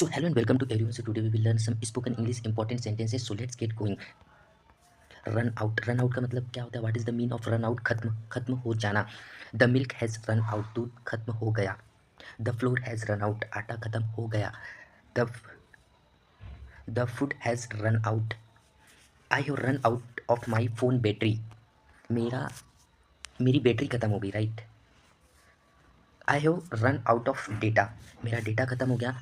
So hello and welcome to everyone. So today we will learn some spoken English important sentences. So let's get going. Run out का मतलब क्या होता है? What is the mean of run out? खत्म हो जाना. The milk has run out. दूध खत्म हो गया. The flour has run out. आटा खत्म हो गया. The the food has run out. I have run out of my phone battery. मेरी बैटरी खत्म हो गई. Right. I have run out of data. मेरा डेटा खत्म हो गया.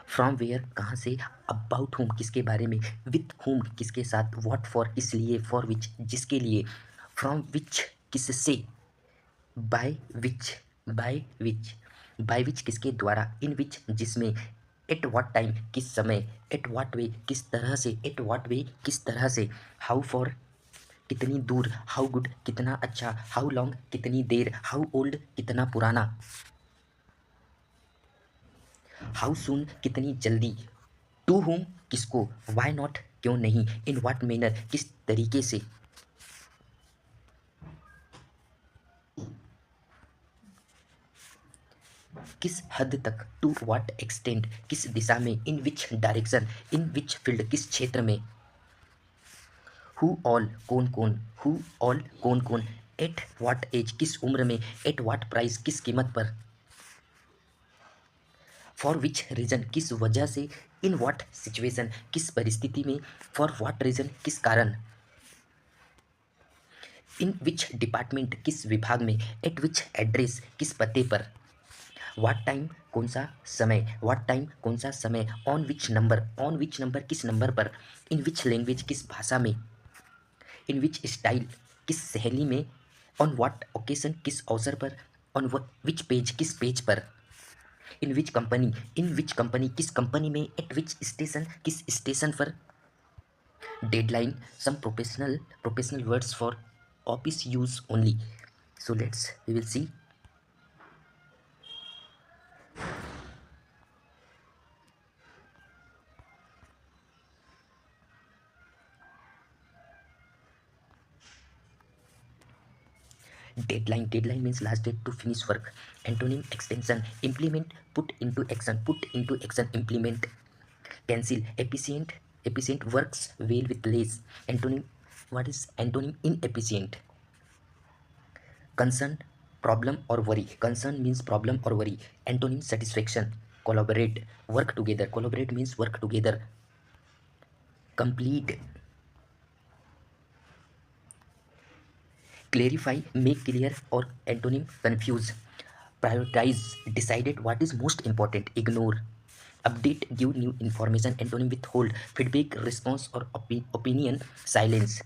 फ्रॉम वेयर कहाँ से, अबाउट होम किसके बारे में, विथ होम किसके साथ, व्हाट फॉर इसलिए, फॉर विच जिसके लिए, फ्रॉम विच किससे, बाय विच बाय विच किसके द्वारा, इन विच जिसमें, एट व्हाट टाइम किस समय, एट व्हाट वे किस तरह से, एट व्हाट वे किस तरह से, हाउ फॉर कितनी दूर, हाउ गुड कितना अच्छा, हाउ लॉन्ग कितनी देर, हाउ ओल्ड कितना पुराना, हाउ सून कितनी जल्दी, टू होम किसको, वाई नॉट क्यों नहीं, इन व्हाट मैनर किस तरीके से, किस हद तक, टू व्हाट एक्सटेंट किस दिशा में, इन which direction in which field किस क्षेत्र में, हु ऑल कौन कौन, हु ऑल कौन कौन, एट व्हाट एज किस उम्र में, एट व्हाट प्राइस किस कीमत पर, फॉर विच रीजन किस वजह से, इन व्हाट सिचुएशन किस परिस्थिति में, फॉर व्हाट रीजन किस कारण, इन विच डिपार्टमेंट किस विभाग में, एट विच एड्रेस किस पते पर, व्हाट टाइम कौन सा समय, व्हाट टाइम कौन सा समय, ऑन विच नंबर किस नंबर पर, इन विच लैंग्वेज किस भाषा में, इन विच स्टाइल किस शैली में, ऑन व्हाट ओकेशन किस अवसर पर, ऑन विच पेज किस पेज पर, इन विच कंपनी किस कंपनी में, एट विच स्टेशन किस स्टेशन पर, deadline some professional words for office use only. So we will see. Deadline means last date to finish work. Antonym extension, implement, put into action, implement. Cancel, efficient works well with less. Antonym, what is antonym? Inefficient. Concern, problem or worry. Concern means problem or worry. Antonym satisfaction. Collaborate, work together. Collaborate means work together. Complete, clarify, make clear, or antonym confuse. Prioritize, decided what is most important, ignore. Update, give new information, antonym withhold. Feedback, response or opinion, silence.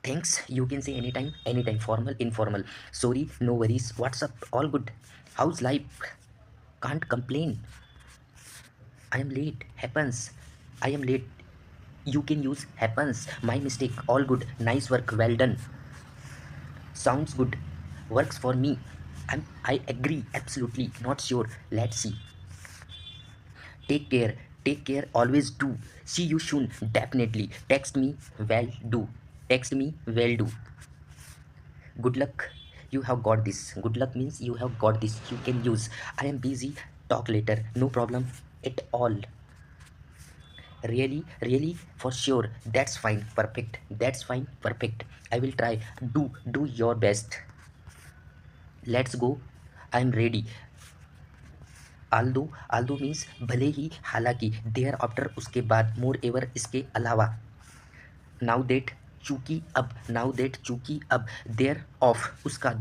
Thanks, you can say anytime. Formal, informal. Sorry, no worries. What's up, all good. How's life, can't complain. I am late, happens. I am late, you can use happens. My mistake, all good. Nice work, well done. Sounds good, works for me. I agree, absolutely, not sure, let's see. Take care, always do. See you soon, definitely. Text me, well do. Good luck, you have got this. Good luck means you have got this, you can use. I am busy, talk later. No problem at all. Really, for sure. That's fine, perfect. I will try. Do your best. Let's go, I'm ready. Aldous means भले ही, हालांकि. There after उसके बाद, मोर ever इसके अलावा. Now that चूंकि अब. There of उसका,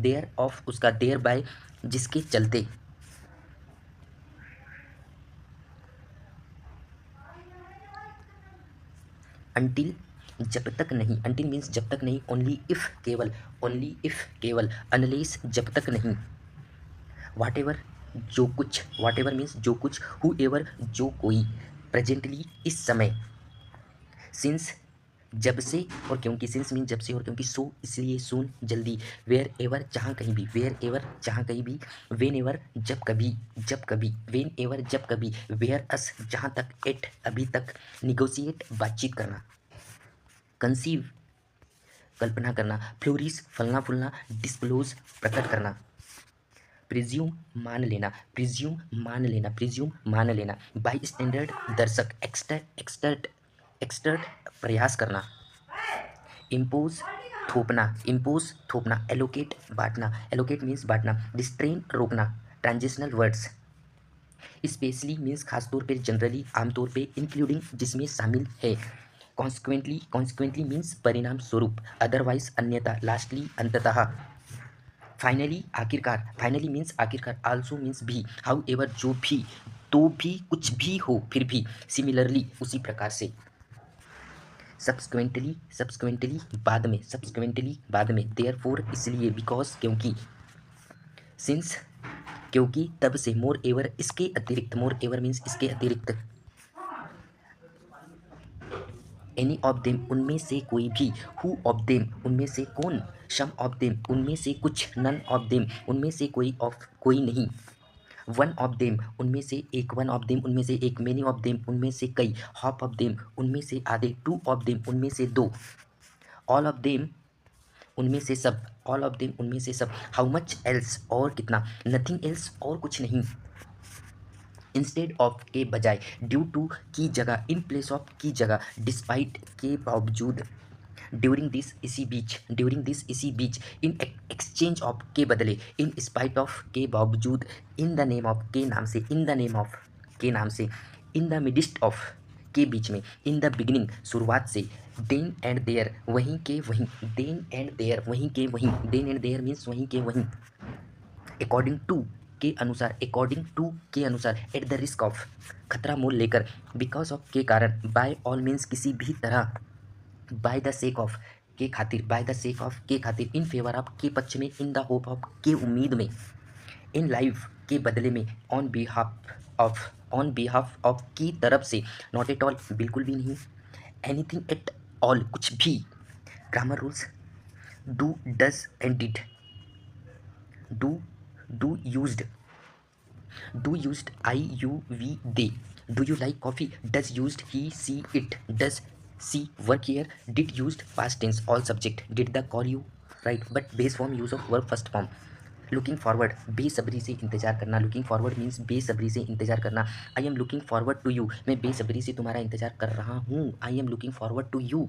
there bye जिसके चलते. अंटिल जब तक नहीं, अंटिल मीन्स जब तक नहीं. ओनली इफ केवल. अनलेस जब तक नहीं. वाट एवर जो कुछ, वाट एवर मीन्स जो कुछ. हु एवर जो कोई. प्रेजेंटली इस समय. सिंस जब से और क्योंकि, सिंस मीन जब से और क्योंकि, सो इसलिए, सून जल्दी, वेयर एवर जहाँ कहीं भी, वेयर एवर जहाँ कहीं भी, वेन एवर जब कभी, जब कभी, वेन एवर जब कभी, वेयर अस जहाँ तक, एट अभी तक, निगोशिएट बातचीत करना, कंसीव कल्पना करना, फ्लोरिश फलना फूलना, डिस्क्लोज प्रकट करना, प्रिज्यूम मान लेना, प्रिज्यूम मान लेना, प्रिज्यूम मान लेना, बाई स्टैंडर्ड दर्शक, एक्सटर्ट एक्सटर्ट एक्सटर्ट प्रयास करना, इम्पोज थोपना, इम्पोज थोपना, एलोकेट बांटना, एलोकेट मीन्स बांटना, रिस्ट्रेन रोकना, ट्रांजिशनल वर्ड्स, स्पेशली मीन्स खासतौर पे, जनरली आमतौर पे, इंक्लूडिंग जिसमें शामिल है, कॉन्सिक्वेंटली, कॉन्सिक्वेंटली मीन्स परिणाम स्वरूप, अदरवाइज अन्यथा, लास्टली अंततः, फाइनली आखिरकार, फाइनली मीन्स आखिरकार, आल्सो मीन्स भी, हाउ एवर जो भी, तो भी, कुछ भी हो, फिर भी, सिमिलरली उसी प्रकार से, सब्सक्वेंटली, सब्सक्वेंटली बाद में, सब्सक्वेंटली बाद में, देयरफॉर इसलिए, बिकॉज क्योंकि, सिंस क्योंकि, तब से, मोर एवर इसके अतिरिक्त, मोर एवर मीन्स इसके अतिरिक्त, एनी ऑफ देम उनमें से कोई भी, हु ऑफ देम उनमें से कौन, सम ऑफ देम उनमें से कुछ, नन ऑफ देम उनमें से कोई, ऑफ कोई नहीं, वन ऑफ देम उनमें से एक, वन ऑफ देम उनमें से एक, मेनी ऑफ देम उनमें से कई, हाफ ऑफ देम उनमें से आधे, टू ऑफ देम उनमें से दो, ऑल ऑफ देम उनमें से सब, ऑल ऑफ देम उनमें से सब, हाउ मच एल्स और कितना, नथिंग एल्स और कुछ नहीं, इंस्टेड ऑफ के बजाय, ड्यू टू की जगह, इन प्लेस ऑफ की जगह, डिस्पाइट के बावजूद, ड्यूरिंग दिस इसी बीच, ड्यूरिंग दिस इसी बीच, इन एक्सचेंज ऑफ के बदले, इन स्पाइट ऑफ के बावजूद, इन द नेम ऑफ के नाम से, इन द नेम ऑफ के नाम से, इन द मिडिस्ट ऑफ के बीच में, इन द बिगिनिंग शुरुआत से, देन एंड देयर वहीं के वहीं, देन एंड देयर वहीं के वहीं, देन एंड देयर मीन्स वहीं के वहीं, अकॉर्डिंग टू के अनुसार, अकॉर्डिंग टू के अनुसार, एट द रिस्क ऑफ खतरा मोल लेकर, बिकॉज ऑफ के कारण, बाय ऑल मीन्स किसी भी तरह, बाय द सेक ऑफ के खातिर, बाय द सेक ऑफ के खातिर, इन फेवर ऑफ के पक्ष में, इन द होप ऑफ के उम्मीद में, इन लाइफ के बदले में, on behalf of, on behalf of की तरफ से, नॉट एट ऑल बिल्कुल भी नहीं, एनीथिंग एट ऑल कुछ भी, grammar rules, do does and did, do do used, do used I you we they, do you like coffee, does used he see it, does she work here, did used past tense, all subject, did the call you right, but base form use of verb first form, looking forward बेसब्री से इंतजार करना, looking forward means बेसब्री से इंतजार करना, I am looking forward to you मैं बेसब्री से तुम्हारा इंतजार कर रहा हूँ, I am looking forward to you,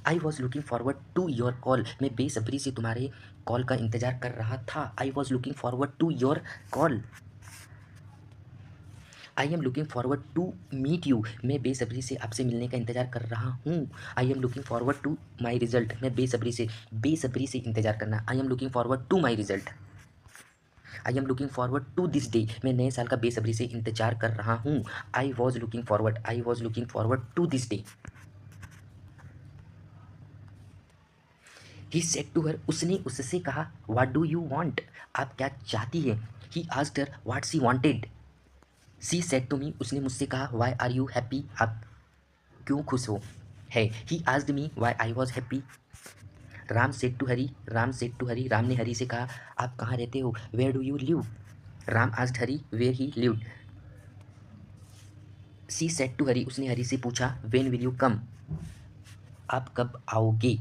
I was looking forward to your call मैं बेसब्री से तुम्हारे कॉल का इंतजार कर रहा था, I was looking forward to your call, I am looking forward to meet you मैं बेसब्री से आपसे मिलने का इंतजार कर रहा हूँ, I am looking forward to my result मैं बेसब्री से इंतजार करना, I am looking forward to my result, I am looking forward to this day मैं नए साल का बेसब्री से इंतजार कर रहा हूँ, I was looking forward to this day, he said to her उसने उससे कहा, व्हाट डू यू वांट आप क्या चाहती है, he asked her what she wanted, she said to me उसने मुझसे कहा, वाई आर यू हैप्पी आप क्यों खुश हो, है, he asked me why I was happy, Ram said to Hari Ram ने हरी से कहा, आप कहाँ रहते हो, where do you live, Ram asked Hari where he lived, she said to Hari उसने हरी से पूछा, व्हेन विल यू कम आप कब आओगे,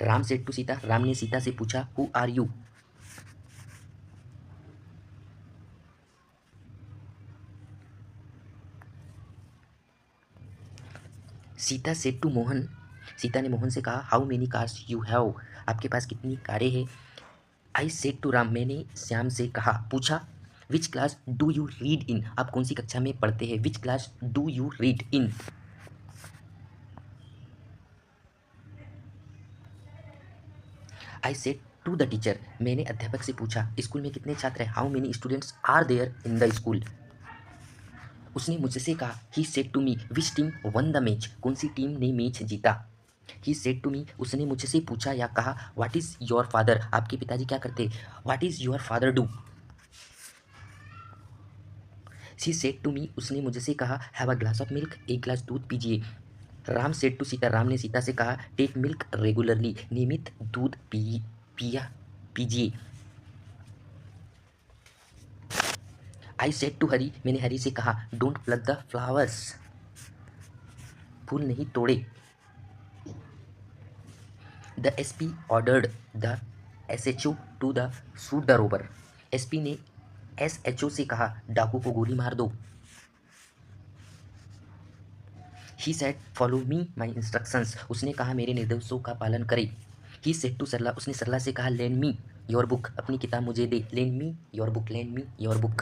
राम सेड टू सीता राम ने सीता से पूछा, who are you Sita said to Mohan Sita ने मोहन से कहा, how many cars you have आपके पास कितनी कारें हैं, आई सेड टू राम मैंने श्याम से कहा पूछा, which class do you read in आप कौन सी कक्षा में पढ़ते हैं, which class do you read in, I said to the teacher मैंने अध्यापक से पूछा, स्कूल में कितने छात्र हैं, how many students are there in the school, उसने मुझसे कहा, he said to me which team won the match कौन सी टीम ने मैच जीता, ही सेड टू मी उसने मुझसे पूछा या कहा, व्हाट इज़ योर फादर आपके पिताजी क्या करते, what is your father do, she said to me उसने मुझसे कहा, have a glass of milk एक गिलास दूध पीजिए, राम सेड टू सीता, राम ने सीता से कहा टेक मिल्क रेगुलरली, नियमित दूध पिया पीजिए। आई सेड टू हरी, मैंने हरी से कहा डोंट प्लग द फ्लावर्स, फूल नहीं तोड़े। The SP ordered the SHO to the shoot the robber, SP ने एसएचओ से कहा डाकू को गोली मार दो। He said follow me my instructions, उसने कहा मेरे निर्देशों का पालन करे। ही सेड टू सरला, उसने सरला से कहा लेंड मी योर बुक, अपनी किताब मुझे दे। Lend me your book, lend me your book.